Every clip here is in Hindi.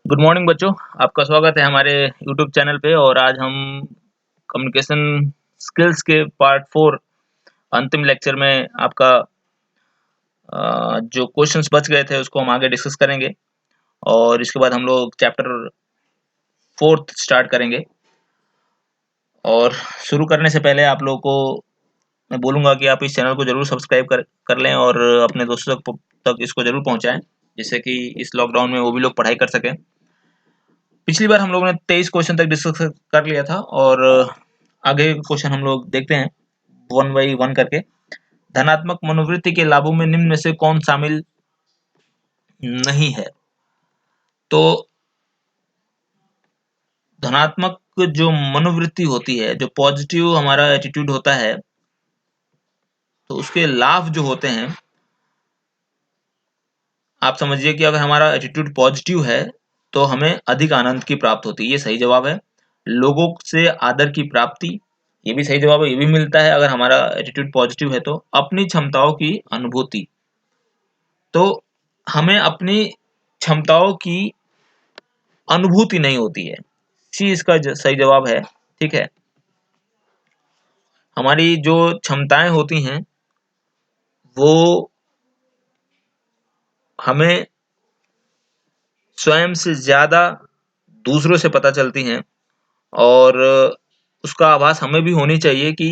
गुड मॉर्निंग बच्चों। आपका स्वागत है हमारे यूट्यूब चैनल पे। और आज हम कम्युनिकेशन स्किल्स के पार्ट 4 अंतिम लेक्चर में आपका जो क्वेश्चंस बच गए थे उसको हम आगे डिस्कस करेंगे। और इसके बाद हम लोग चैप्टर 4 स्टार्ट करेंगे। और शुरू करने से पहले आप लोगों को मैं बोलूँगा कि आप इस चैनल को ज़रूर सब्सक्राइब कर लें और अपने दोस्तों तक इसको ज़रूर पहुँचाएँ, जिससे कि इस लॉकडाउन में वो भी लोग पढ़ाई कर सकें। पिछली बार हम लोगों ने 23 क्वेश्चन तक डिस्कस कर लिया था और आगे के क्वेश्चन हम लोग देखते हैं वन बाई वन करके। धनात्मक मनोवृत्ति के लाभों में निम्न में से कौन शामिल नहीं है? तो धनात्मक जो मनोवृत्ति होती है, जो पॉजिटिव हमारा एटीट्यूड होता है, तो उसके लाभ जो होते हैं, आप समझिए कि अगर हमारा एटीट्यूड पॉजिटिव है तो हमें अधिक आनंद की प्राप्त होती है। ये सही जवाब है। लोगों से आदर की प्राप्ति, ये भी सही जवाब है। ये भी मिलता है अगर हमारा एटीट्यूड पॉजिटिव है। तो अपनी क्षमताओं की अनुभूति, तो हमें अपनी क्षमताओं की अनुभूति नहीं होती है। सी इसका सही जवाब है। ठीक है, हमारी जो क्षमताएं होती हैं वो हमें स्वयं से ज्यादा दूसरों से पता चलती हैं। और उसका आभास हमें भी होनी चाहिए कि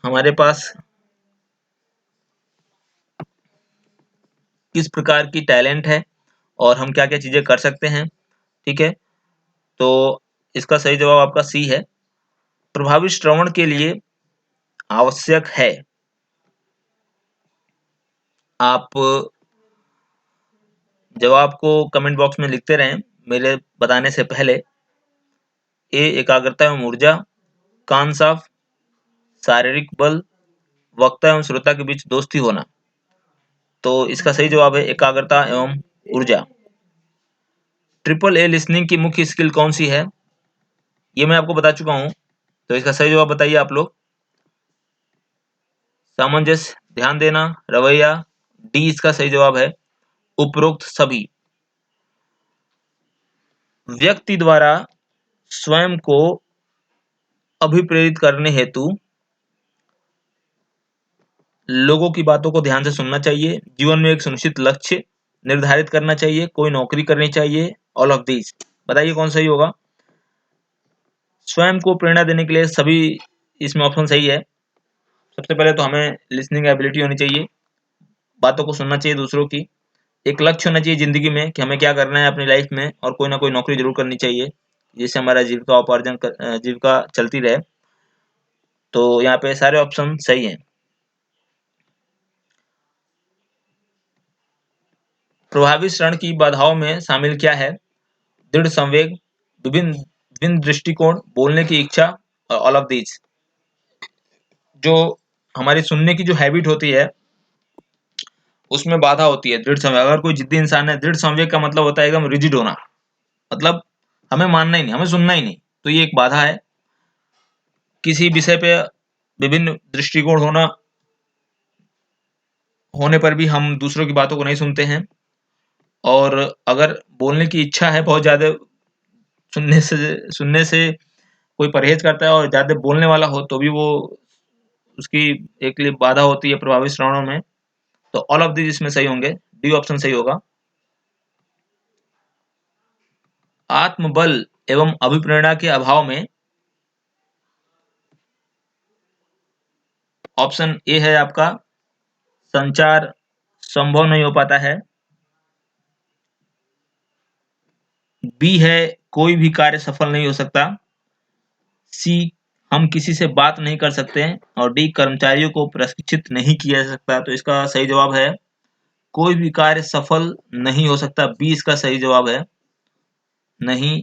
हमारे पास किस प्रकार की टैलेंट है और हम क्या-क्या चीजें कर सकते हैं। ठीक है, तो इसका सही जवाब आपका सी है। प्रभावी श्रवण के लिए आवश्यक है। आप जवाब को कमेंट बॉक्स में लिखते रहें मेरे बताने से पहले। ए एकाग्रता एवं ऊर्जा, कान साफ, शारीरिक बल, वक्ता एवं श्रोता के बीच दोस्ती होना। तो इसका सही जवाब है एकाग्रता एवं ऊर्जा। ट्रिपल ए लिसनिंग की मुख्य स्किल कौन सी है? ये मैं आपको बता चुका हूं। तो इसका सही जवाब बताइए आप लोग। सामंजस्य, ध्यान देना, रवैया। डी इसका सही जवाब है उपरोक्त सभी। व्यक्ति द्वारा स्वयं को अभिप्रेरित करने हेतु लोगों की बातों को ध्यान से सुनना चाहिए। जीवन में एक सुनिश्चित लक्ष्य निर्धारित करना चाहिए। कोई नौकरी करनी चाहिए। ऑल ऑफ दीज बताइए कौन सही होगा। स्वयं को प्रेरणा देने के लिए सभी इसमें ऑप्शन सही है। सबसे पहले तो हमें लिसनिंग एबिलिटी होनी चाहिए, बातों को सुनना चाहिए दूसरों की। एक लक्ष्य होना चाहिए जिंदगी में कि हमें क्या करना है अपनी लाइफ में, और कोई ना कोई नौकरी जरूर करनी चाहिए जिससे हमारा जीविका चलती रहे। तो यहाँ पे सारे ऑप्शन सही हैं। प्रभावी श्रवण की बाधाओं में शामिल क्या है? दृढ़ संवेग, विभिन्न विभिन्न दृष्टिकोण, बोलने की इच्छा और ऑल ऑफ दीज। जो हमारी सुनने की जो हैबिट होती है उसमें बाधा होती है दृढ़ संवेग। अगर कोई जिद्दी इंसान है, दृढ़ संवेग का मतलब होता है एकदम रिजिड होना, मतलब हमें मानना ही नहीं, हमें सुनना ही नहीं। तो ये एक बाधा है। किसी विषय पे विभिन्न दृष्टिकोण होने पर भी हम दूसरों की बातों को नहीं सुनते हैं। और अगर बोलने की इच्छा है बहुत ज्यादा, सुनने से कोई परहेज करता है और ज्यादा बोलने वाला हो तो भी वो उसकी एक लिए बाधा होती है प्रभावी श्रवणों में। तो ऑल ऑफ दिस इसमें सही होंगे। डी ऑप्शन सही होगा। आत्मबल एवं अभिप्रेरणा के अभाव में ऑप्शन ए है आपका संचार संभव नहीं हो पाता है। बी है कोई भी कार्य सफल नहीं हो सकता। सी हम किसी से बात नहीं कर सकते हैं। और डी कर्मचारियों को प्रशिक्षित नहीं किया जा सकता। तो इसका सही जवाब है कोई भी कार्य सफल नहीं हो सकता। बी इसका सही जवाब है, नहीं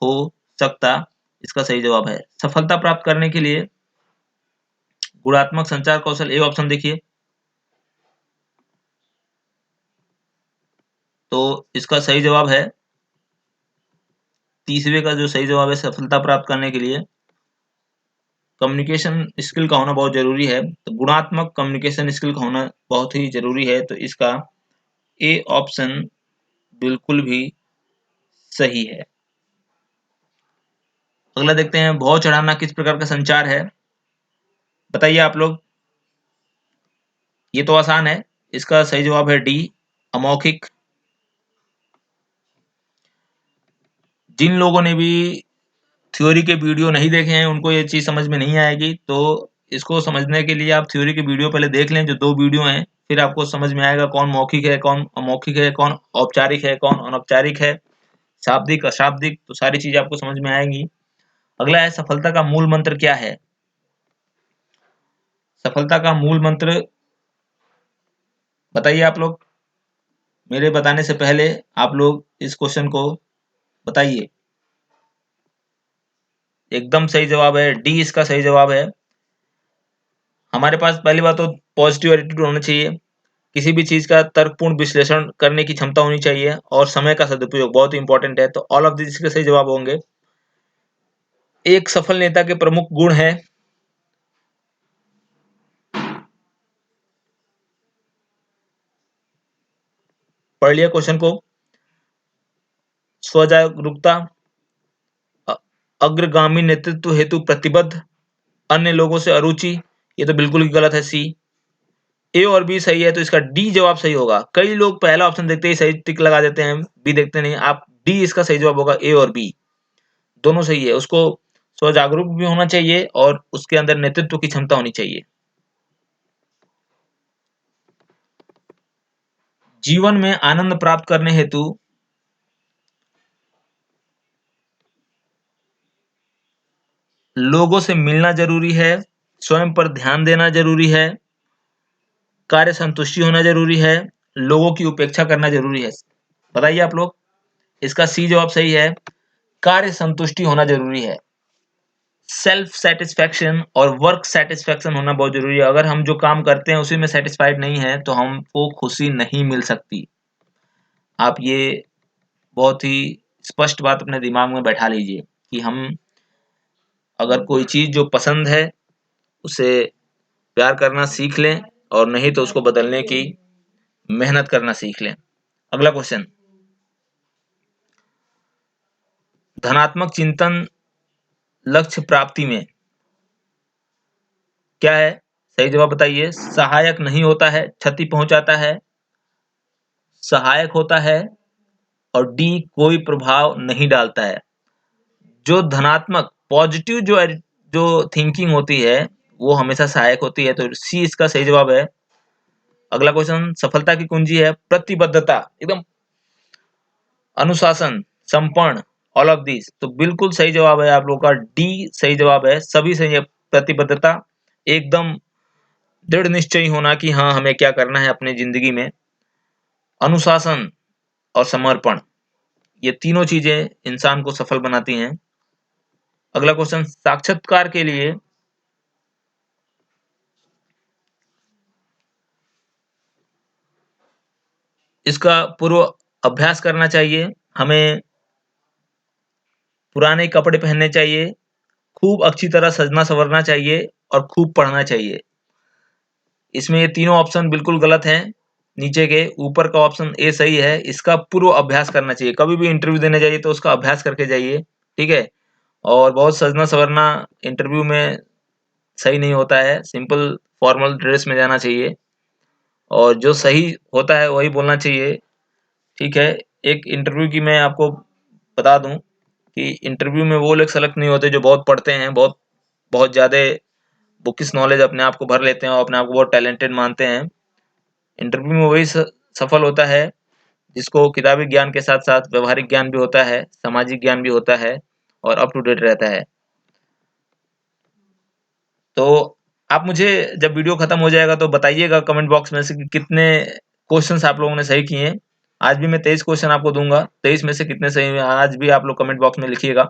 हो सकता। इसका सही जवाब है सफलता प्राप्त करने के लिए गुणात्मक संचार कौशल। ए ऑप्शन देखिए, तो इसका सही जवाब है तीसरे का जो सही जवाब है सफलता प्राप्त करने के लिए कम्युनिकेशन स्किल का होना बहुत जरूरी है। तो गुणात्मक कम्युनिकेशन स्किल का होना बहुत ही जरूरी है। तो इसका ए ऑप्शन बिल्कुल भी सही है। अगला देखते हैं, भाव चढ़ाना किस प्रकार का संचार है? बताइए आप लोग। ये तो आसान है, इसका सही जवाब है डी, अमौखिक। जिन लोगों ने भी थ्योरी के वीडियो नहीं देखे हैं उनको ये चीज़ समझ में नहीं आएगी, तो इसको समझने के लिए आप थ्योरी के वीडियो पहले देख लें, जो 2 वीडियो हैं, फिर आपको समझ में आएगा कौन मौखिक है, कौन अमौखिक है, कौन औपचारिक है, कौन अनौपचारिक है, शाब्दिक, अशाब्दिक, तो सारी चीज़ें आपको समझ में आएँगी। अगला है, सफलता का मूल मंत्र क्या है? सफलता का मूल मंत्र बताइए आप लोग। मेरे बताने से पहले आप लोग इस क्वेश्चन को बताइए। एकदम सही जवाब है, डी इसका सही जवाब है। हमारे पास पहली बात तो पॉजिटिव एटीट्यूड होना चाहिए, किसी भी चीज़ का तर्कपूर्ण विश्लेषण करने की क्षमता होनी चाहिए और समय का सदुपयोग बहुत ही इंपॉर्टेंट है, तो ऑल ऑफ दिस इसके सही जवाब होंगे। एक सफल नेता के प्रमुख गुण हैं, पढ़ लिया क्वेश्चन को, स्वजागरूकता, अग्रगामी नेतृत्व हेतु प्रतिबद्ध, अन्य लोगों से अरुचि, ये तो बिल्कुल ही गलत है सी। ए और बी सही है, तो इसका डी जवाब सही होगा। कई लोग पहला ऑप्शन देखते ही सही टिक लगा देते हैं, बी देखते नहीं। आप डी इसका सही जवाब होगा, ए और बी दोनों सही है। उसको स्वजागरूक भी होना चाहिए और उसके अंदर नेतृत्व की क्षमता होनी चाहिए। जीवन में आनंद प्राप्त करने हेतु लोगों से मिलना जरूरी है, स्वयं पर ध्यान देना जरूरी है, कार्य संतुष्टि होना जरूरी है, लोगों की उपेक्षा करना जरूरी है। बताइए आप लोग। इसका सी जवाब सही है, कार्य संतुष्टि होना जरूरी है। सेल्फ सेटिस्फैक्शन और वर्क सेटिस्फैक्शन होना बहुत जरूरी है। अगर हम जो काम करते हैं उसी में सेटिस्फाइड नहीं है तो हमको खुशी नहीं मिल सकती। आप ये बहुत ही स्पष्ट बात अपने दिमाग में बैठा लीजिए कि हम अगर कोई चीज जो पसंद है उसे प्यार करना सीख लें और नहीं तो उसको बदलने की मेहनत करना सीख लें। अगला क्वेश्चन, धनात्मक चिंतन लक्ष्य प्राप्ति में क्या है? सही जवाब बताइए। सहायक नहीं होता है, क्षति पहुंचाता है, सहायक होता है और डी कोई प्रभाव नहीं डालता है। जो धनात्मक पॉजिटिव जो थिंकिंग होती है वो हमेशा सहायक होती है, तो सी इसका सही जवाब है। अगला क्वेश्चन, सफलता की कुंजी है प्रतिबद्धता, एकदम अनुशासन, समर्पण, ऑल ऑफ दिस, तो बिल्कुल सही जवाब है आप लोगों का, डी सही जवाब है। सभी सही है। प्रतिबद्धता, एकदम दृढ़ निश्चयी होना कि हाँ हमें क्या करना है अपनी जिंदगी में, अनुशासन और समर्पण, ये तीनों चीजें इंसान को सफल बनाती हैं। अगला क्वेश्चन, साक्षात्कार के लिए इसका पूर्व अभ्यास करना चाहिए, हमें पुराने कपड़े पहनने चाहिए, खूब अच्छी तरह सजना संवरना चाहिए और खूब पढ़ना चाहिए। इसमें ये तीनों ऑप्शन बिल्कुल गलत हैं। नीचे के ऊपर का ऑप्शन ए सही है, इसका पूर्व अभ्यास करना चाहिए। कभी भी इंटरव्यू देने जाइए तो उसका अभ्यास करके जाइए, ठीक है। और बहुत सजना संवरना इंटरव्यू में सही नहीं होता है, सिंपल फॉर्मल ड्रेस में जाना चाहिए और जो सही होता है वही बोलना चाहिए, ठीक है। एक इंटरव्यू की मैं आपको बता दूं कि इंटरव्यू में वो लोग सेलेक्ट नहीं होते जो बहुत पढ़ते हैं, बहुत बहुत ज़्यादा बुकिश नॉलेज अपने आप को भर लेते हैं और अपने आप को बहुत टैलेंटेड मानते हैं। इंटरव्यू में वही सफल होता है जिसको किताबी ज्ञान के साथ-साथ व्यावहारिक ज्ञान भी होता है, सामाजिक ज्ञान भी होता है और अप टू डेट रहता है। तो आप मुझे जब वीडियो खत्म हो जाएगा तो बताइएगा कमेंट बॉक्स में से कि कितने क्वेश्चंस आप लोगों ने सही किए हैं। आज भी मैं 23 क्वेश्चन आपको दूँगा, 23 में से कितने सही हुए आज भी आप लोग कमेंट बॉक्स में लिखिएगा।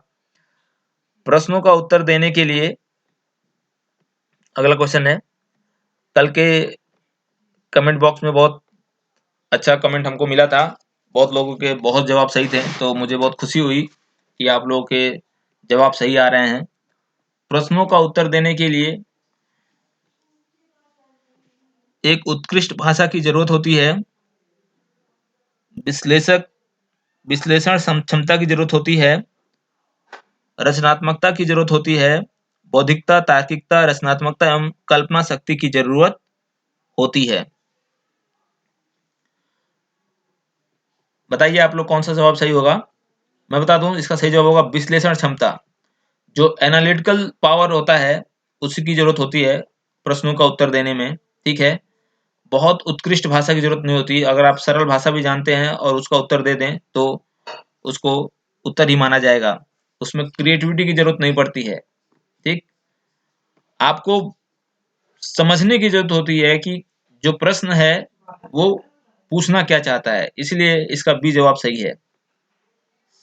प्रश्नों का उत्तर देने के लिए अगला क्वेश्चन है, कल के कमेंट बॉक्स में बहुत अच्छा कमेंट हमको मिला था, बहुत लोगों के बहुत जवाब सही थे, तो मुझे बहुत खुशी हुई कि आप लोगों के जवाब सही आ रहे हैं। प्रश्नों का उत्तर देने के लिए एक उत्कृष्ट भाषा की जरूरत होती है, विश्लेषक विश्लेषण क्षमता की जरूरत होती है, रचनात्मकता की जरूरत होती है, बौद्धिकता, तार्किकता, रचनात्मकता एवं कल्पना शक्ति की जरूरत होती है। बताइए आप लोग कौन सा जवाब सही होगा? मैं बता दूं, इसका सही जवाब होगा विश्लेषण क्षमता। जो एनालिटिकल पावर होता है उसकी जरूरत होती है प्रश्नों का उत्तर देने में, ठीक है। बहुत उत्कृष्ट भाषा की जरूरत नहीं होती। अगर आप सरल भाषा भी जानते हैं और उसका उत्तर दे दें तो उसको उत्तर ही माना जाएगा। उसमें क्रिएटिविटी की जरूरत नहीं पड़ती है, ठीक। आपको समझने की जरूरत होती है कि जो प्रश्न है वो पूछना क्या चाहता है, इसलिए इसका बी जवाब सही है।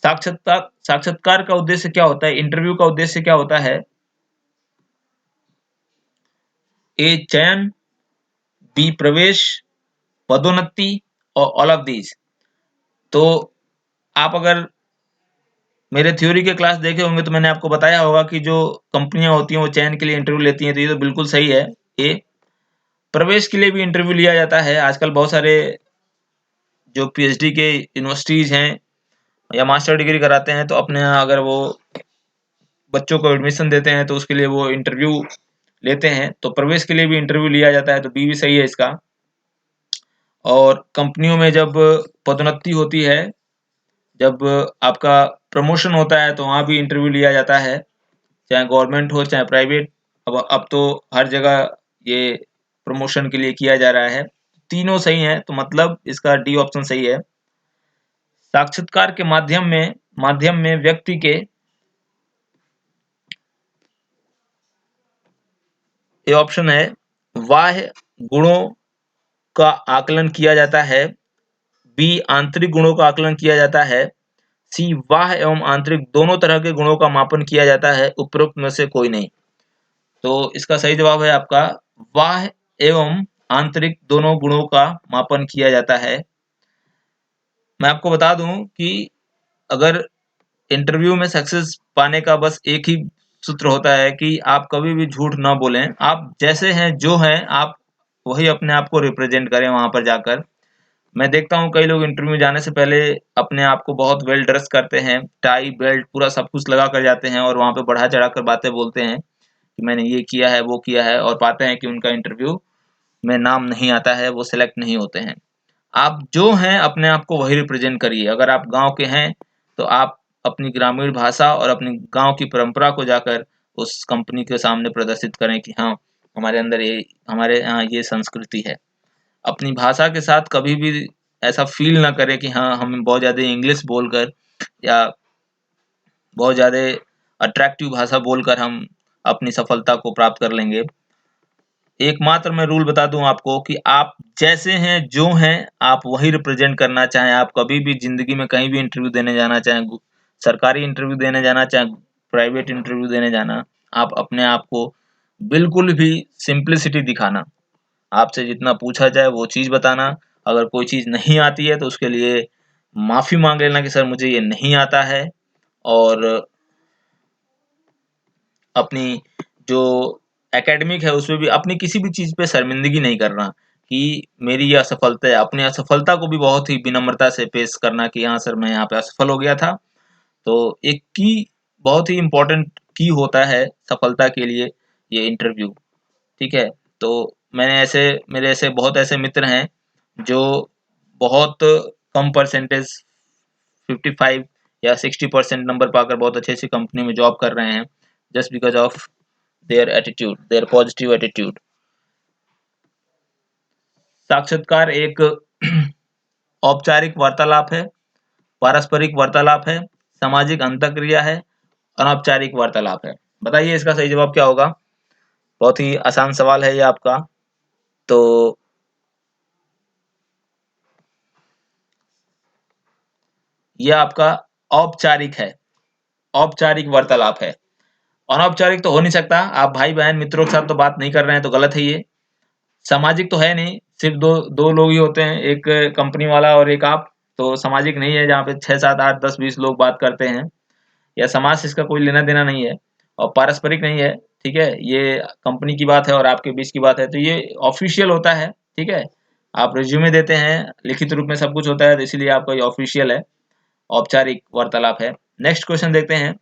साक्षात्कार का उद्देश्य क्या होता है? इंटरव्यू का उद्देश्य क्या होता है? ए चयन, बी प्रवेश, पदोन्नति और ऑल ऑफ दीज। तो आप अगर मेरे थ्योरी के क्लास देखे होंगे तो मैंने आपको बताया होगा कि जो कंपनियां होती हैं वो चयन के लिए इंटरव्यू लेती हैं, तो ये तो बिल्कुल सही है। ए प्रवेश के लिए भी इंटरव्यू लिया जाता है। आजकल बहुत सारे जो पीएचडी के यूनिवर्सिटीज हैं या मास्टर डिग्री कराते हैं तो अपने यहाँ अगर वो बच्चों को एडमिशन देते हैं तो उसके लिए वो इंटरव्यू लेते हैं, तो प्रवेश के लिए भी इंटरव्यू लिया जाता है, तो बी भी सही है इसका। और कंपनियों में जब पदोन्नति होती है, जब आपका प्रमोशन होता है तो वहाँ भी इंटरव्यू लिया जाता है, चाहे गवर्नमेंट हो चाहे प्राइवेट। अब तो हर जगह ये प्रमोशन के लिए किया जा रहा है। तीनों सही हैं, तो मतलब इसका डी ऑप्शन सही है। साक्षात्कार के माध्यम में व्यक्ति के ये ऑप्शन है, बाह्य गुणों का आकलन किया जाता है, बी आंतरिक गुणों का आकलन किया जाता है, सी बाह्य एवं आंतरिक दोनों तरह के गुणों का मापन किया जाता है, उपरोक्त में से कोई नहीं। तो इसका सही जवाब है आपका बाह्य एवं आंतरिक दोनों गुणों का मापन किया जाता है। मैं आपको बता दूं कि अगर इंटरव्यू में सक्सेस पाने का बस एक ही सूत्र होता है कि आप कभी भी झूठ ना बोलें। आप जैसे हैं, जो हैं, आप वही अपने आप को रिप्रेजेंट करें वहां पर जाकर। मैं देखता हूँ कई लोग इंटरव्यू जाने से पहले अपने आप को बहुत वेल ड्रेस करते हैं, टाई बेल्ट पूरा सब कुछ लगा कर जाते हैं और वहां पे बढ़ा चढ़ा कर बातें बोलते हैं कि मैंने ये किया है वो किया है, और पाते हैं कि उनका इंटरव्यू में नाम नहीं आता है, वो सिलेक्ट नहीं होते हैं। आप जो हैं अपने आप को वही रिप्रेजेंट करिए। अगर आप गांव के हैं तो आप अपनी ग्रामीण भाषा और अपनी गांव की परंपरा को जाकर उस कंपनी के सामने प्रदर्शित करें कि हाँ, हमारे अंदर ये, हमारे यहाँ ये संस्कृति है। अपनी भाषा के साथ कभी भी ऐसा फील ना करें कि हाँ, हम बहुत ज़्यादा इंग्लिश बोलकर या बहुत ज़्यादा अट्रैक्टिव भाषा बोलकर हम अपनी सफलता को प्राप्त कर लेंगे। एकमात्र मैं रूल बता दूं आपको कि आप जैसे हैं, जो हैं, आप वही रिप्रेजेंट करना। चाहें आप कभी भी जिंदगी में कहीं भी इंटरव्यू देने जाना, चाहे सरकारी इंटरव्यू देने जाना, चाहे प्राइवेट इंटरव्यू देने जाना, आप अपने आप को बिल्कुल भी सिंप्लिसिटी दिखाना। आपसे जितना पूछा जाए वो चीज बताना। अगर कोई चीज नहीं आती है तो उसके लिए माफी मांग लेना कि सर मुझे ये नहीं आता है। और अपनी जो एकेडमिक है उसमें भी अपनी किसी भी चीज पे शर्मिंदगी नहीं करना कि मेरी ये असफलता है। अपनी असफलता को भी बहुत ही विनम्रता से पेश करना कि हाँ सर, मैं यहाँ पे असफल हो गया था। तो एक की बहुत ही इम्पोर्टेंट की होता है सफलता के लिए ये इंटरव्यू, ठीक है। तो मेरे ऐसे बहुत ऐसे मित्र हैं जो बहुत कम परसेंटेज 55 या 60% नंबर पाकर बहुत अच्छी अच्छी कंपनी में जॉब कर रहे हैं, just because of their attitude, their positive attitude. साक्षात्कार एक औपचारिक वार्तालाप है, पारस्परिक वार्तालाप है, सामाजिक अंतःक्रिया है, अनौपचारिक वार्तालाप है। बताइए इसका सही जवाब क्या होगा? बहुत ही आसान सवाल है ये आपका। तो ये आपका औपचारिक है, औपचारिक वार्तालाप है। अनौपचारिक तो हो नहीं सकता। आप भाई बहन मित्रों के साथ तो बात नहीं कर रहे हैं, तो गलत है ये। सामाजिक तो है नहीं, सिर्फ दो दो लोग ही होते हैं, एक कंपनी वाला और एक आप। तो सामाजिक नहीं है जहाँ पे 6 7 8 10 20 लोग बात करते हैं, या समाज से इसका कोई लेना देना नहीं है। और पारस्परिक नहीं है, ठीक है। ये कंपनी की बात है और आपके बीच की बात है, तो ये ऑफिशियल होता है, ठीक है। आप रिज्यूमे देते हैं, लिखित रूप में सब कुछ होता है, तो इसीलिए आपका ये ऑफिशियल है। औपचारिक वार्तालाप है। नेक्स्ट क्वेश्चन देखते हैं।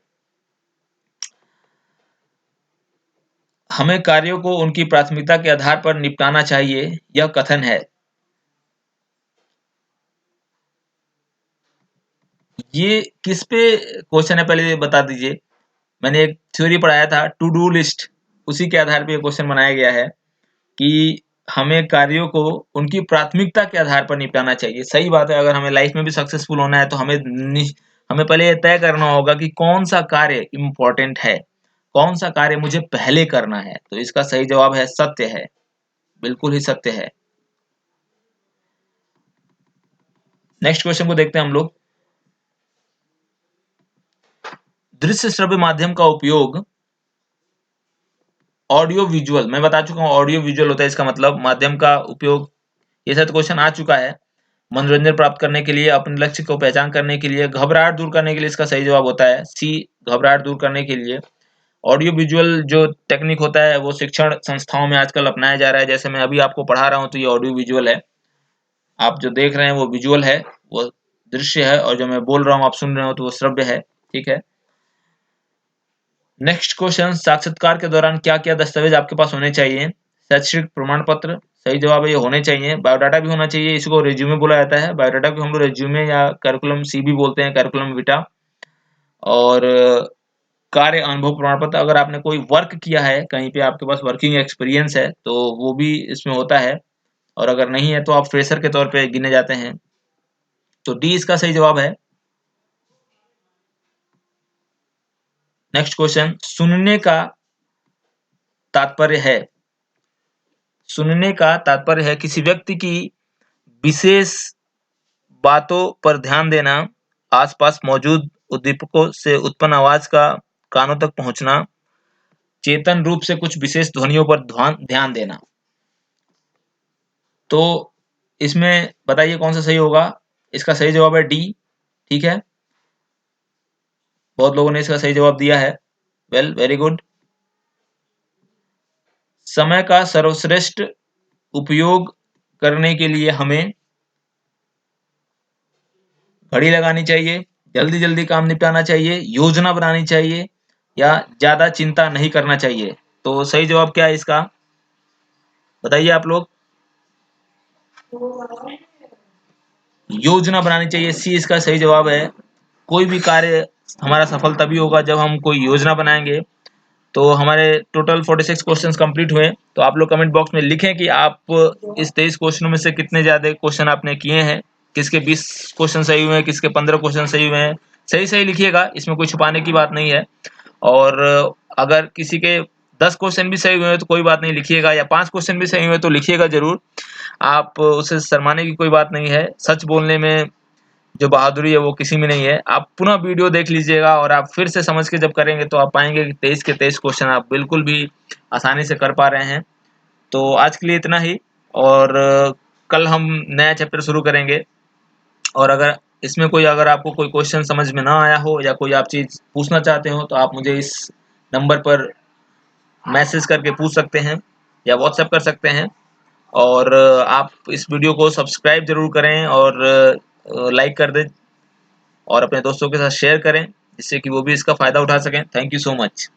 हमें कार्यों को उनकी प्राथमिकता के आधार पर निपटाना चाहिए, यह कथन है। ये किस पे क्वेश्चन है पहले ये बता दीजिए। मैंने एक थ्योरी पढ़ाया था टू डू लिस्ट, उसी के आधार पे ये क्वेश्चन बनाया गया है कि हमें कार्यों को उनकी प्राथमिकता के आधार पर निपटाना चाहिए। सही बात है, अगर हमें लाइफ में भी सक्सेसफुल होना है तो हमें पहले ये तय करना होगा कि कौन सा कार्य इम्पोर्टेंट है, कौन सा कार्य मुझे पहले करना है। तो इसका सही जवाब है सत्य है, बिल्कुल ही सत्य है। नेक्स्ट क्वेश्चन को देखते हैं हम लोग। दृश्य श्रव्य माध्यम का उपयोग ऑडियो विजुअल, मैं बता चुका हूँ ऑडियो विजुअल होता है इसका मतलब माध्यम का उपयोग। ये सब क्वेश्चन आ चुका है। मनोरंजन प्राप्त करने के लिए, अपने लक्ष्य को पहचान करने के लिए, घबराहट दूर करने के लिए, इसका सही जवाब होता है सी, घबराहट दूर करने के लिए। ऑडियो विजुअल जो टेक्निक होता है वो शिक्षण संस्थाओं में आजकल अपनाया जा रहा है। जैसे मैं अभी आपको पढ़ा रहा हूँ तो ये ऑडियो विजुअल है, आप जो देख रहे हैं वो विजुअल है, वो दृश्य है, और जो मैं बोल रहा हूँ आप सुन रहे हो तो वो श्रव्य है। ठीक है। नेक्स्ट क्वेश्चन, साक्षात्कार के दौरान क्या क्या दस्तावेज आपके पास होने चाहिए? शैक्षिक प्रमाण पत्र, सही जवाब है ये होने चाहिए। बायोडाटा भी होना चाहिए, इसको रिज्यूमे बोला जाता है। बायोडाटा को हम लोग रिज्यूमे या करिकुलम सी भी बोलते हैं, करिकुलम विटा। और कार्य अनुभव प्रमाण पत्र, अगर आपने कोई वर्क किया है कहीं पे, आपके पास वर्किंग एक्सपीरियंस है तो वो भी इसमें होता है, और अगर नहीं है तो आप फ्रेशर के तौर पे गिने जाते हैं। तो डी इसका सही जवाब है। नेक्स्ट क्वेश्चन, सुनने का तात्पर्य है, सुनने का तात्पर्य है किसी व्यक्ति की विशेष बातों पर ध्यान देना, आसपास मौजूद उद्दीपकों से उत्पन्न आवाज का कानों तक पहुंचना, चेतन रूप से कुछ विशेष ध्वनियों पर ध्यान देना। तो इसमें बताइए कौन सा सही होगा? इसका सही जवाब है डी। ठीक है, बहुत लोगों ने इसका सही जवाब दिया है। Well, very good. समय का सर्वश्रेष्ठ उपयोग करने के लिए हमें घड़ी लगानी चाहिए, जल्दी जल्दी काम निपटाना चाहिए, योजना बनानी चाहिए, या ज्यादा चिंता नहीं करना चाहिए। तो सही जवाब क्या है इसका, बताइए आप लोग। योजना बनानी चाहिए, सी इसका सही जवाब है। कोई भी कार्य हमारा सफल तभी होगा जब हम कोई योजना बनाएंगे। तो हमारे टोटल 46 क्वेश्चंस कंप्लीट हुए। तो आप लोग कमेंट बॉक्स में लिखें कि आप इस 23 क्वेश्चनों में से कितने ज्यादा क्वेश्चन आपने किए हैं। किसके 20 क्वेश्चन सही हुए हैं, किसके 15 क्वेश्चन सही हुए हैं। सही सही लिखिएगा, इसमें कोई छुपाने की बात नहीं है। और अगर किसी के 10 क्वेश्चन भी सही हुए हैं तो कोई बात नहीं, लिखिएगा। या 5 क्वेश्चन भी सही हुए तो लिखिएगा जरूर। आप उसे शर्माने की कोई बात नहीं है। सच बोलने में जो बहादुरी है वो किसी में नहीं है। आप पुनः वीडियो देख लीजिएगा और आप फिर से समझ के जब करेंगे तो आप पाएंगे कि 23 के 23 क्वेश्चन आप बिल्कुल भी आसानी से कर पा रहे हैं। तो आज के लिए इतना ही, और कल हम नया चैप्टर शुरू करेंगे। और अगर आपको कोई क्वेश्चन समझ में ना आया हो या कोई आप चीज़ पूछना चाहते हो तो आप मुझे इस नंबर पर मैसेज करके पूछ सकते हैं या व्हाट्सएप कर सकते हैं। और आप इस वीडियो को सब्सक्राइब ज़रूर करें और लाइक कर दें और अपने दोस्तों के साथ शेयर करें, जिससे कि वो भी इसका फ़ायदा उठा सकें। Thank you so much.